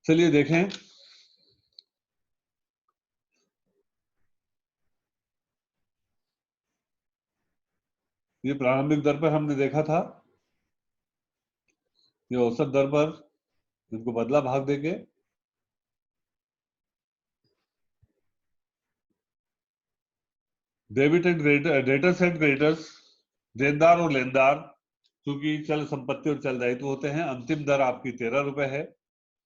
चलिए देखें, ये प्रारंभिक दर पर हमने देखा था, ये औसत दर पर इनको बदला भाग देके, debit and debtors and creditors, देनदार और लेनदार, क्योंकि चल संपत्ति और चल दायित्व होते हैं। अंतिम दर आपकी 13 रुपए है,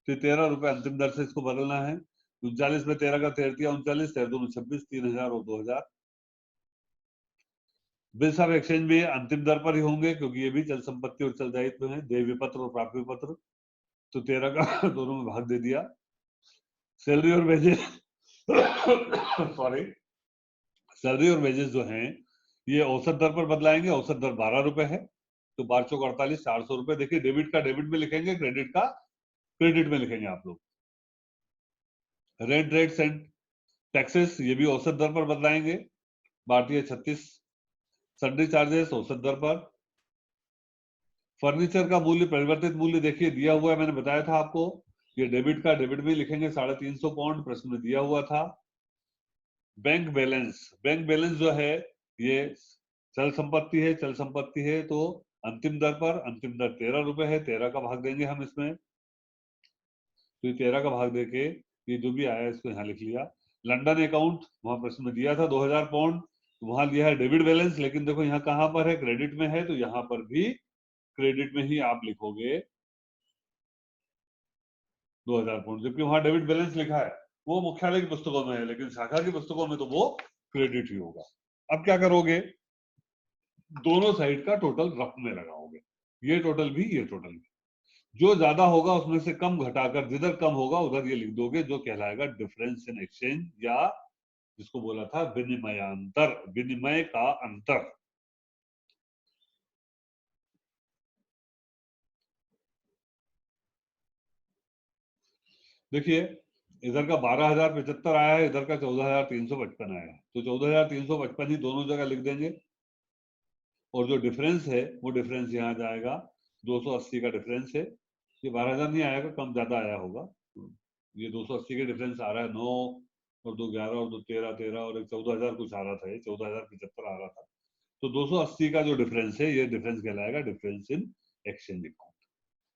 तो 13 रुपए अंतिम दर से इसको बदलना है। 39 में 13 का 13 39, 13 26, 3000 और 2000। बिल्स ऑफ एक्सचेंज भी अंतिम दर पर ही होंगे, क्योंकि ये भी चल संपत्ति और चल दायित्व है। देय विपत्र और प्राप्य विपत्र, तो 13 का दोनों में भाग दे दिया। सैलरी और वेजेस सॉरी, सैलरी और वेजेस जो हैं ये औसत दर पर बदलाएंगे। औसत दर 12 रुपए है, तो 12 चौक 48, 400 रुपए। देखिए, डेबिट का डेबिट में लिखेंगे, क्रेडिट का क्रेडिट में लिखेंगे आप लोग। रेंट रेट्स एंड टैक्सेस, ये भी औसत दर पर बदलाएंगे। भारतीय 36। सन्ड्री चार्जेस औसत दर पर। फर्नीचर का मूल्य, परिवर्तित मूल्य देखिए दिया हुआ है, मैंने बताया था आपको। ये डेबिट का डेबिट में लिखेंगे, 350 पाउंड प्रश्न में दिया हुआ था। बैंक बैलेंस, बैंक बैलेंस जो है ये चल संपत्ति है, चल संपत्ति है तो अंतिम दर पर, अंतिम दर 13 रुपए है, 13 का भाग देंगे हम इसमें, तो ये 13 का भाग देके ये जो भी आया इसको यहाँ लिख लिया। लंदन अकाउंट, वहां प्रश्न में दिया था 2000 पाउंड, वहां लिया है डेबिट बैलेंस, लेकिन देखो यहाँ कहां पर है, क्रेडिट में है, तो यहाँ पर भी क्रेडिट में ही आप लिखोगे 2000 पाउंड, जबकि वहां डेबिट बैलेंस लिखा है। वो मुख्यालय की पुस्तकों में है, लेकिन शाखा की पुस्तकों में तो वो क्रेडिट ही होगा। अब क्या करोगे, दोनों साइड का टोटल रफ में लगाओगे, ये टोटल भी ये टोटल भी, जो ज्यादा होगा उसमें से कम घटाकर जिधर कम होगा उधर ये लिख दोगे, जो कहलाएगा डिफरेंस इन एक्सचेंज, या जिसको बोला था विनिमयांतर, विनिमय का अंतर। देखिए, इधर का 12,075 आया है, इधर का 14,355 आया है, तो 14,355 ही दोनों जगह लिख देंगे। और जो डिफरेंस है वो डिफरेंस यहाँ जाएगा, 280 का डिफरेंस है। ये 12,000 नहीं आएगा, कम ज्यादा आया होगा। ये 280 के डिफरेंस आ रहा है, 9 और 2 11 और 2 13 13 और एक 14,000 कुछ आ रहा था, ये 14,075 आ रहा था। तो 280 का जो डिफरेंस है, ये डिफरेंस कहलाएगा डिफरेंस इन एक्सचेंज अकाउंट।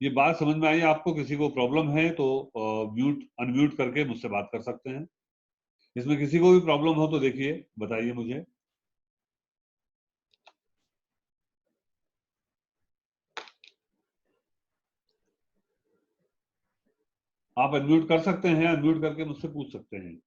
ये बात समझ में आई आपको? किसी को प्रॉब्लम है तो म्यूट अनम्यूट करके मुझसे बात कर सकते हैं। इसमें किसी को भी प्रॉब्लम हो तो देखिए बताइए मुझे। आप अनम्यूट कर सकते हैं, अनम्यूट करके मुझसे पूछ सकते हैं।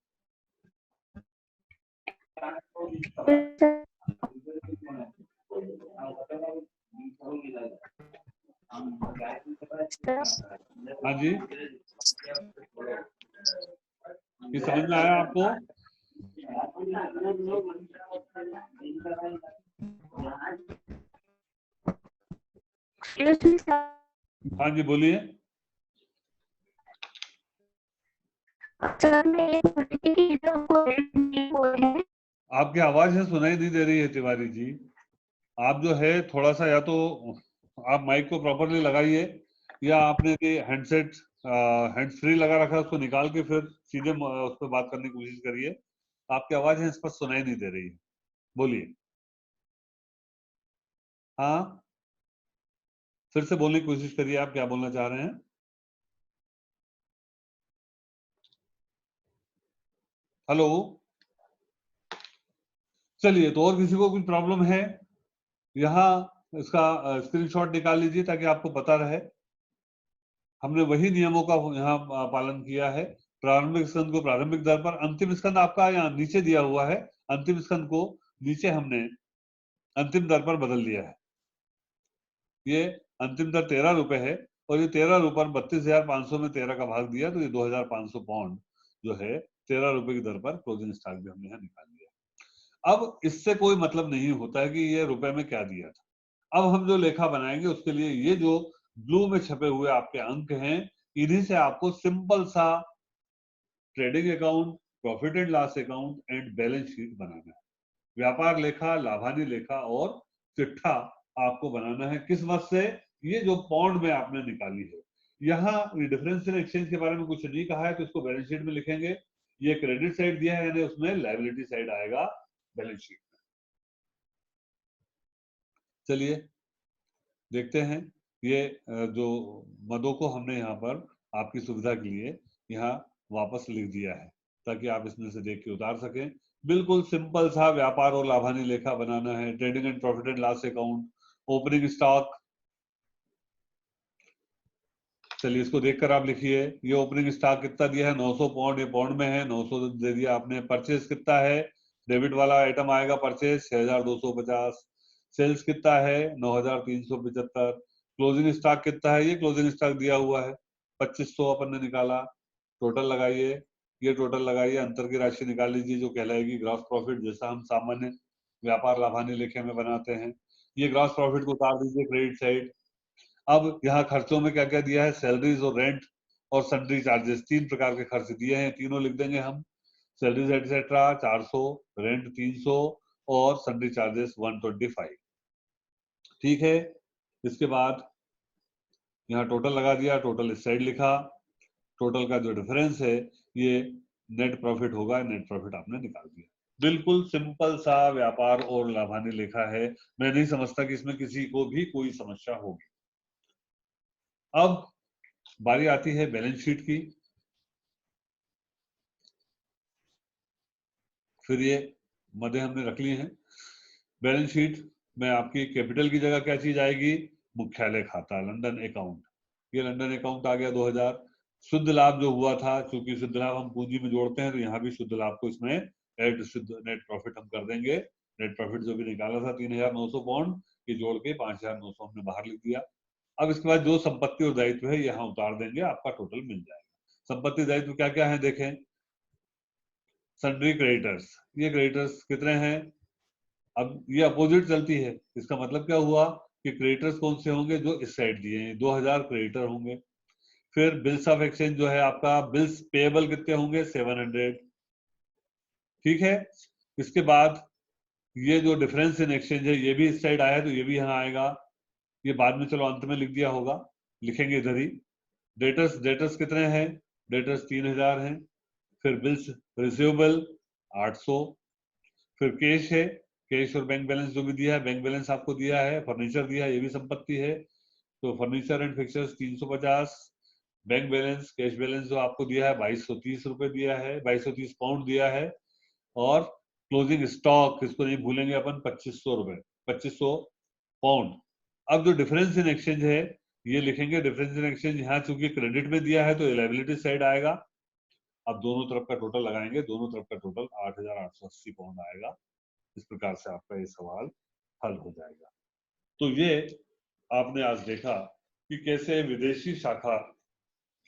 हाँ जी, ये समझ में आया आपको? हाँ जी, बोलिए। आपकी आवाज है सुनाई नहीं दे रही है तिवारी जी। आप जो है थोड़ा सा, या तो आप माइक को प्रॉपरली लगाइए, या आपने हैंडसेट हैंड्स फ्री लगा रखा है, उसको निकाल के फिर सीधे उस पर बात करने की कोशिश करिए। आपकी आवाज है स्पष्ट सुनाई नहीं दे रही है, बोलिए। हाँ, फिर से बोलने की कोशिश करिए, आप क्या बोलना चाह रहे हैं। हेलो, चलिए, तो और किसी को कुछ प्रॉब्लम है? यहाँ इसका स्क्रीनशॉट निकाल लीजिए ताकि आपको पता रहे। हमने वही नियमों का यहाँ पालन किया है। प्रारंभिक स्कंद को प्रारंभिक दर पर, अंतिम स्कंद आपका यहाँ नीचे दिया हुआ है, अंतिम स्कंद को नीचे हमने अंतिम दर पर बदल दिया है। ये अंतिम दर 13 रुपए है, और ये 13 रुपए 32,500 में 13 का भाग दिया, तो ये 2,500 पाउंड जो है 13 रुपए की दर पर क्लोजिंग स्टॉक भी हमने यहाँ निकाल लिया। अब इससे कोई मतलब नहीं होता है कि ये रुपए में क्या दिया था। अब हम जो लेखा बनाएंगे उसके लिए ये जो ब्लू में छपे हुए आपके अंक हैं, इन्हीं से आपको सिंपल सा trading account, profit and loss account and balance sheet बनाना है। व्यापार लेखा, लाभानी लेखा और चिट्ठा आपको बनाना है। किस मत से? ये जो पॉन्ड में आपने निकाली है। यहाँ डिफरेंशियल एक्सचेंज के बारे में कुछ नहीं कहा है, तो इसको बैलेंस शीट में लिखेंगे। ये क्रेडिट साइड दिया है, यानी उसमें लायबिलिटी साइड आएगा बैलेंस शीट में। चलिए देखते हैं। ये जो मदों को हमने यहाँ पर आपकी सुविधा के लिए यहाँ वापस लिख दिया है, ताकि आप इसमें से देख के उतार सकें। बिल्कुल सिंपल सा व्यापार और लाभानी लेखा बनाना है। Trading and profit and loss account, opening stock. चलिए इसको देखकर आप लिखिए। ये ओपनिंग स्टॉक कितना दिया है? 900 पाउंड। ये पाउंड में है, 900 दे दिया आपने। परचेज कितना है? डेबिट वाला आइटम आएगा परचेज 6250। सेल्स कितना है? 9375। क्लोजिंग स्टॉक कितना है? ये क्लोजिंग स्टॉक दिया हुआ है 2500 अपन ने निकाला। टोटल लगाइए, ये टोटल लगाइए, अंतर की राशि निकाल लीजिए जो कहलाएगी ग्रॉस प्रॉफिट, जैसा हम सामान्य व्यापार लाभानी लेखे में बनाते हैं। ये ग्रॉस प्रॉफिट को उतार दीजिए क्रेडिट साइड। अब यहाँ खर्चों में क्या क्या दिया है? सैलरीज और रेंट और सन्ड्री चार्जेस, 3 प्रकार के खर्च दिए हैं, तीनों लिख देंगे हम। सैलरीज एटसेट्रा 400, रेंट 300 और सन्ड्री चार्जेस 125। ठीक है। इसके बाद यहाँ टोटल लगा दिया, टोटल इस साइड लिखा। टोटल का जो डिफरेंस है ये नेट प्रॉफिट होगा, नेट प्रॉफिट आपने निकाल दिया। बिल्कुल सिंपल सा व्यापार और लाभानी लेखा है। मैं नहीं समझता कि इसमें किसी को भी कोई समस्या होगी। अब बारी आती है बैलेंस शीट की। फिर ये मदे हमने रख लिए हैं। बैलेंस शीट में आपकी कैपिटल की जगह क्या चीज आएगी? मुख्यालय खाता, लंदन अकाउंट। ये लंदन अकाउंट आ गया 2000। शुद्ध लाभ जो हुआ था, क्योंकि शुद्ध लाभ हम पूंजी में जोड़ते हैं, तो यहाँ भी शुद्ध लाभ को इसमें ऐड, शुद्ध नेट प्रॉफिट हम कर देंगे। नेट प्रॉफिट जो भी निकाला था 3900 पाउंड, ये जोड़ के 5900 हमने बाहर लिख दिया। अब इसके बाद जो संपत्ति और दायित्व है यहाँ उतार देंगे, आपका टोटल मिल जाएगा। संपत्ति दायित्व क्या क्या है देखें। सन्ड्री क्रेडिटर्स, ये क्रेडिटर्स कितने हैं? अब ये अपोजिट चलती है, इसका मतलब क्या हुआ कि क्रेडिटर्स कौन से होंगे? जो इस साइड दिए हैं, 2000 क्रेडिटर होंगे। फिर बिल्स ऑफ एक्सचेंज जो है आपका, बिल्स पेएबल कितने होंगे? 700। ठीक है। इसके बाद ये जो डिफरेंस इन एक्सचेंज है, ये भी इस साइड आया, तो ये भी यहाँ आएगा। ये बाद में चलो अंत में लिख दिया होगा, लिखेंगे इधर ही। डेटर्स, डेटर्स कितने हैं? डेटर्स 3000 हैं। फिर बिल्स रिसीवेबल 800। फिर कैश है, कैश और बैंक बैलेंस जो भी दिया है, बैंक बैलेंस आपको दिया है। फर्नीचर दिया है, ये भी संपत्ति है, तो furniture and fixtures 350। Bank balance, cash balance जो आपको दिया है 2230 रुपए दिया है, 2230 पाउंड दिया है। और क्लोजिंग स्टॉक, इसको नहीं भूलेंगे अपन, 2500 रुपए, 2500 पाउंड। अब जो डिफरेंस इन एक्सचेंज है ये लिखेंगे। डिफरेंस इन एक्सचेंज यहाँ चूंकि क्रेडिट में दिया है तो लायबिलिटी साइड आएगा। अब दोनों तरफ का टोटल लगाएंगे, दोनों तरफ का टोटल 8880 पाउंड आएगा। इस प्रकार से आपका ये सवाल हल हो जाएगा। तो ये आपने आज देखा कि कैसे विदेशी शाखा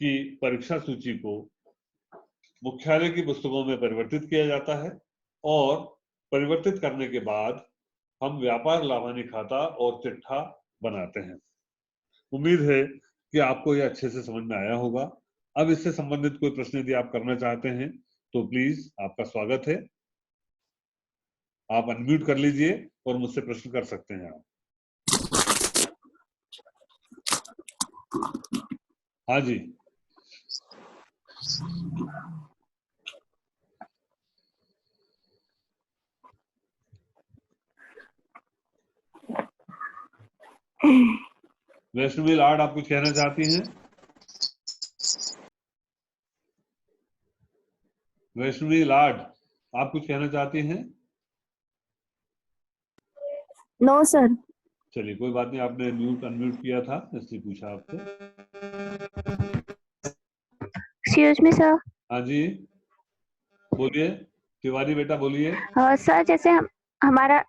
की परीक्षा सूची को मुख्यालय की पुस्तकों में परिवर्तित किया जाता है, और परिवर्तित करने के बाद हम व्यापार लाभानी खाता और चिट्ठा बनाते हैं। उम्मीद है कि आपको ये अच्छे से समझ में आया होगा। अब इससे संबंधित कोई प्रश्न यदि आप करना चाहते हैं तो प्लीज आपका स्वागत है। आप अनम्यूट कर लीजिए और मुझसे प्रश्न कर सकते हैं आप। हाँ जी। वैष्णवी लाड, आप कुछ कहना चाहती हैं? वैष्णवी लाड, आप कुछ कहना चाहती हैं? No sir. चलिए कोई बात नहीं, आपने म्यूट अनम्यूट किया था इसलिए पूछा आपसे। Excuse me sir. हाँ जी बोलिए, तिवारी बेटा बोलिए। सर जैसे हमारा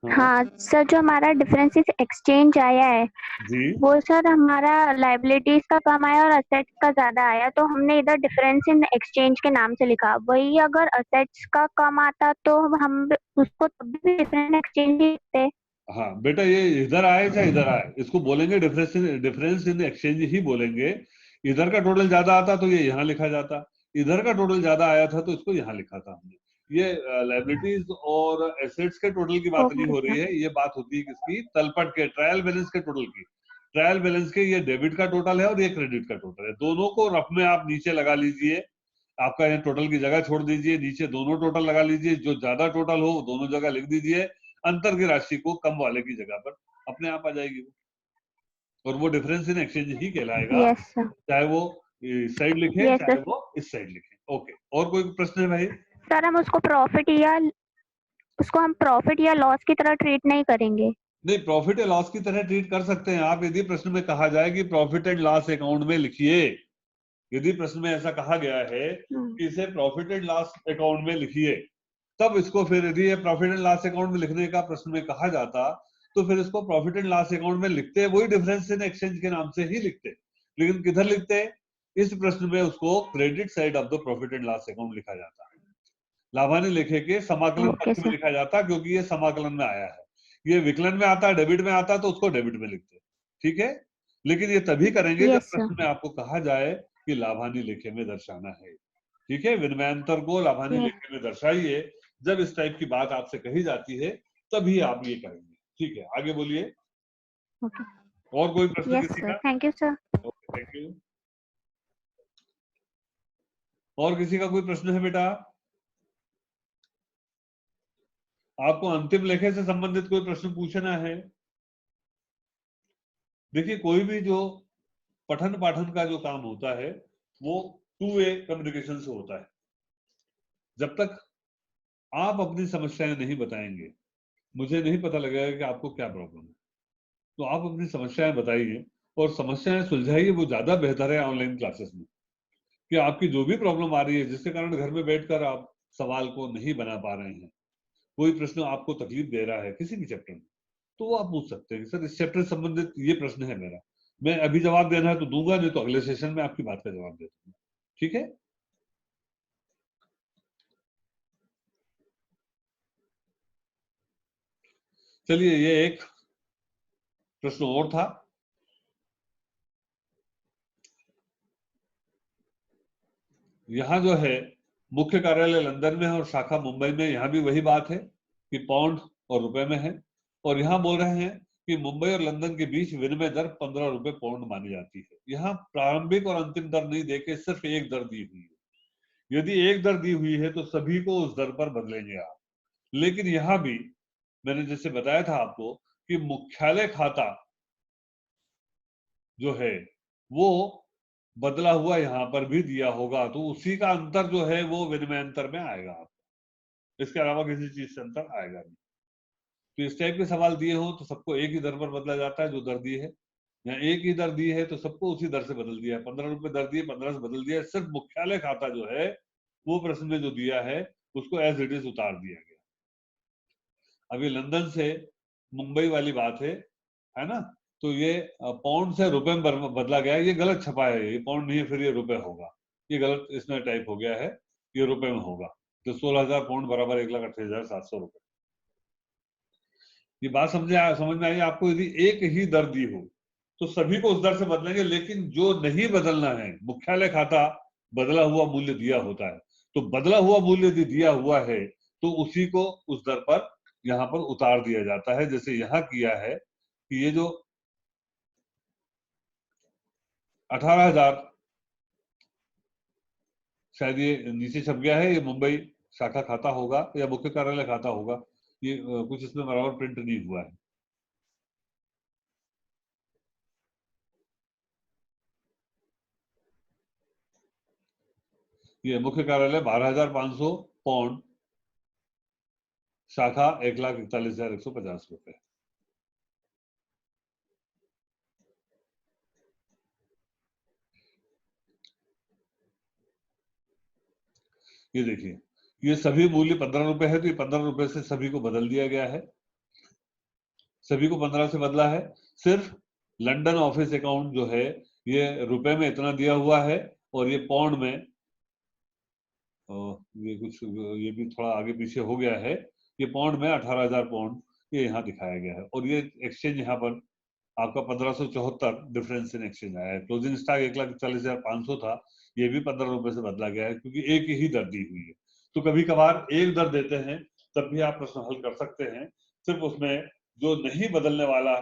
हाँ सर, जो हमारा डिफरेंसेस एक्सचेंज आया है जी, वो सर हमारा लाइबिलिटीज का कम आया और असेट्स का ज्यादा आया, तो हमने इधर डिफरेंस इन एक्सचेंज के नाम से लिखा। वही अगर असेट्स का कम आता तो हम उसको तब भी डिफरेंस एक्सचेंज ही लिखते। हाँ बेटा, ये इधर आए चाहे इधर आए, इसको बोलेंगे डिफरेंस इन एक्सचेंज ही बोलेंगे। इधर का टोटल ज्यादा आता तो ये यहाँ लिखा जाता, इधर का टोटल ज्यादा आया था तो इसको यहाँ लिखा था हमने। ये लाइबिलिटीज और एसेट्स के टोटल की बात नहीं ओके हो रही सर। है, ये बात होती है किसकी, तलपट के ट्रायल बैलेंस के टोटल की। ट्रायल बैलेंस के ये डेबिट का टोटल है और ये क्रेडिट का टोटल है, दोनों को रफ में आप नीचे लगा लीजिए। आपका यहाँ टोटल की जगह छोड़ दीजिए, नीचे दोनों टोटल लगा लीजिए, जो ज्यादा टोटल हो दोनों जगह लिख दीजिए, अंतर की राशि को कम वाले की जगह पर अपने आप आ जाएगी वो, और वो डिफरेंस इन एक्सचेंज ही कहलाएगा, यस सर। चाहे वो इस साइड लिखे यस चाहे सर। वो इस साइड लिखे। ओके, और कोई प्रश्न है भाई? सर हम उसको हम प्रॉफिट या लॉस की तरह ट्रीट नहीं करेंगे। नहीं, प्रॉफिट या लॉस की तरह ट्रीट कर सकते हैं आप, यदि प्रश्न में कहा जाए कि प्रॉफिट एंड लॉस अकाउंट में लिखिए, यदि प्रश्न में ऐसा कहा गया है कि इसे प्रॉफिट एंड लॉस अकाउंट में लिखिए, तब इसको फिर यदि ये प्रॉफिट एंड लॉस अकाउंट में लिखने का प्रश्न में कहा जाता तो फिर इसको प्रॉफिट एंड लॉस अकाउंट में लिखते, वही डिफरेंस इन एक्सचेंज के नाम से ही लिखते, लेकिन किधर लिखते, इस प्रश्न में उसको credit side of the profit and loss account लिखा जाता है, लाभान्य लेखे के समाकलन ओके पक्ष में सर। लिखा जाता, क्योंकि ये समाकलन में आया है। ये विकलन में आता, डेबिट में आता तो उसको डेबिट में लिखते, ठीक है। लेकिन ये तभी करेंगे जब यस प्रश्न में सर। आपको कहा जाए कि लाभान्य लेखे में दर्शाना है, ठीक है। विनिमयांतर को लाभान्य लेखे में दर्शाइए, जब इस टाइप की बात आपसे कही जाती है तभी आप ये करेंगे, ठीक है। आगे बोलिए, ओके। और कोई प्रश्न यस किसी सर, का? Thank you sir. Okay, thank you. और किसी का कोई प्रश्न है बेटा? आपको अंतिम लेखे से संबंधित कोई प्रश्न पूछना है? देखिए, कोई भी जो पठन पाठन का जो काम होता है वो टू वे कम्युनिकेशन से होता है। जब तक आप अपनी समस्याएं नहीं बताएंगे, मुझे नहीं पता लगेगा कि आपको क्या प्रॉब्लम है। तो आप अपनी समस्याएं बताइए और समस्याएं सुलझाइए, वो ज्यादा बेहतर है ऑनलाइन क्लासेस में। कि आपकी जो भी प्रॉब्लम आ रही है, जिसके कारण घर में बैठकर आप सवाल को नहीं बना पा रहे हैं, कोई प्रश्न आपको तकलीफ दे रहा है किसी भी चैप्टर में, तो वो आप पूछ सकते हैं कि सर इस चैप्टर से संबंधित ये प्रश्न है मेरा, मैं अभी जवाब देना है तो दूंगा, नहीं तो अगले सेशन में आपकी बात का जवाब दे दूंगा, ठीक है। चलिए, ये एक प्रश्न और था। यहाँ जो है मुख्य कार्यालय लंदन में है और शाखा मुंबई में, यहाँ भी वही बात है कि पाउंड और रुपए में है, और यहाँ बोल रहे हैं कि मुंबई और लंदन के बीच विनिमय दर 15 रुपए पाउंड मानी जाती है। यहाँ प्रारंभिक और अंतिम दर नहीं देके सिर्फ एक दर दी हुई है। यदि एक दर दी हुई है तो सभी को उस दर पर बदलेंगे आप। लेकिन यहाँ भी मैंने जैसे बताया था आपको कि मुख्यालय खाता जो है वो बदला हुआ यहाँ पर भी दिया होगा, तो उसी का अंतर जो है वो विनिमय अंतर में आएगा आपको, इसके अलावा किसी चीज से अंतर आएगा नहीं। तो इस टाइप के सवाल दिए हो तो सबको एक ही दर पर बदला जाता है, जो दर दी है, या एक ही दर दी है तो सबको उसी दर से बदल दिया है। 15 रुपए दर दी है, 15 से बदल दिया है, सिर्फ मुख्यालय खाता जो है वो प्रश्न में जो दिया है उसको एज इट इज उतार दिया गया। अभी लंदन से मुंबई वाली बात है ना, तो ये पाउंड से रुपए में बदला गया है, ये गलत छपा है, ये पाउंड नहीं है फिर ये रुपए होगा, ये गलत इसमें टाइप हो गया है, ये रुपए में होगा। तो 16,000 पाउंड बराबर 1,28,700 रुपए। ये बात समझ में आई आपको? यदि एक ही दर दी हो तो सभी को उस दर से बदलेंगे, लेकिन जो नहीं बदलना है, मुख्यालय खाता बदला हुआ मूल्य दिया होता है, तो बदला हुआ मूल्य यदि दिया हुआ है तो उसी को उस दर पर यहाँ पर उतार दिया जाता है, जैसे यहाँ किया है कि ये जो 18,000, शायद ये नीचे छप गया है, ये मुंबई शाखा खाता होगा या मुख्य कार्यालय खाता होगा, ये कुछ इसमें बराबर प्रिंट नहीं हुआ है। ये मुख्य कार्यालय 12,500 पाउंड, शाखा 1,41,150 रुपए। ये देखिए, ये सभी मूल्य 15 रुपए है, तो ये 15 रुपए से सभी को बदल दिया गया है, सभी को 15 से बदला है। सिर्फ लंदन ऑफिस अकाउंट जो है ये रुपए में इतना दिया हुआ है, और ये पाउंड में, ये कुछ ये भी थोड़ा आगे पीछे हो गया है, ये पाउंड में 18,000 पाउंड ये यहाँ दिखाया गया है। और ये एक्सचेंज यहाँ पर आपका 1574 डिफरेंस इन एक्सचेंज आया है। क्लोजिंग स्टॉक 1,40,500 था, ये भी 15 रुपए से बदला गया है क्योंकि एक ही दर दी हुई है। तो कभी कभार एक दर देते हैं तब भी आप प्रश्न हल कर सकते हैं, सिर्फ उसमें जो नहीं बदलने वाला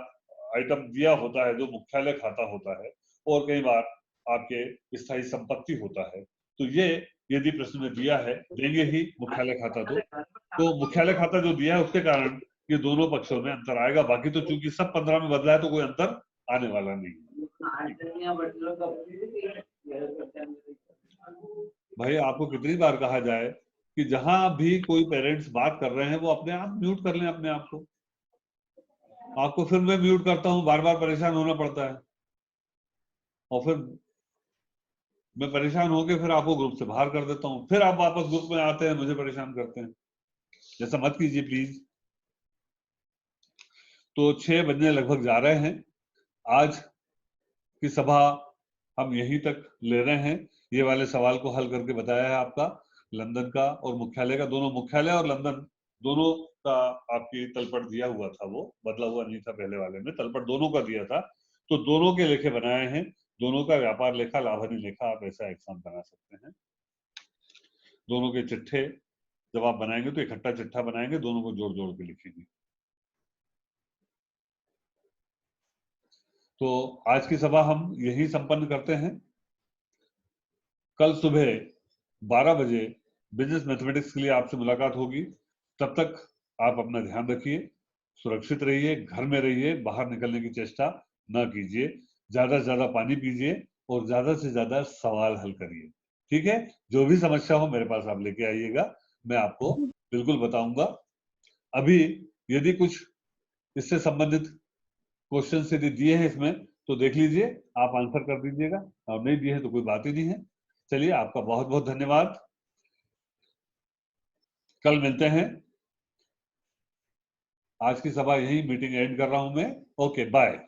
आइटम दिया होता है, जो मुख्यालय खाता होता है, और कई बार आपके स्थायी संपत्ति होता है। तो ये यदि प्रश्न में दिया है, देंगे ही मुख्यालय खाता, तो मुख्यालय खाता जो दिया है उसके कारण ये दोनों पक्षों में अंतर आएगा। बाकी तो चूंकि सब 15 में बदला है तो कोई अंतर आने वाला नहीं। भाई आपको कितनी बार कहा जाए कि जहां भी कोई पेरेंट्स बात कर रहे हैं वो अपने आप म्यूट कर लें अपने आप को। आपको फिर मैं म्यूट करता हूं, बार बार परेशान होना पड़ता है, और फिर मैं परेशान होकर फिर आपको ग्रुप से बाहर कर देता हूं, फिर आप वापस ग्रुप में आते हैं, मुझे परेशान करते हैं। ऐसा मत कीजिए प्लीज। तो 6 बजने लगभग जा रहे हैं। आज की सभा हम यहीं तक ले रहे हैं। ये वाले सवाल को हल करके बताया है आपका लंदन का और मुख्यालय का, दोनों मुख्यालय और लंदन दोनों का आपकी तलपट दिया हुआ था, वो बदला हुआ नहीं था, पहले वाले में तलपट दोनों का दिया था। तो दोनों के लेखे बनाए हैं, दोनों का व्यापार लेखा, लाभहानि लेखा आप ऐसा एग्जाम बना सकते हैं। दोनों के चिट्ठे जब आप बनाएंगे तो इकट्ठा चिट्ठा बनाएंगे, दोनों को जोड़ जोड़ के लिखेंगे। तो आज की सभा हम यही संपन्न करते हैं। कल सुबह 12 बजे बिजनेस मैथमेटिक्स के लिए आपसे मुलाकात होगी। तब तक आप अपना ध्यान रखिए, सुरक्षित रहिए, घर में रहिए, बाहर निकलने की चेष्टा न कीजिए, ज्यादा से ज्यादा पानी पीजिए और ज्यादा से ज्यादा सवाल हल करिए। ठीक है, जो भी समस्या हो मेरे पास आप लेके आइएगा, मैं आपको बिल्कुल बताऊंगा। अभी यदि कुछ इससे संबंधित क्वेश्चन यदि दिए हैं इसमें तो देख लीजिए, आप आंसर कर दीजिएगा, और नहीं दिए हैं तो कोई बात ही नहीं है। चलिए, आपका बहुत बहुत धन्यवाद। कल मिलते हैं। आज की सभा यही मीटिंग एंड कर रहा हूं मैं। Okay, bye.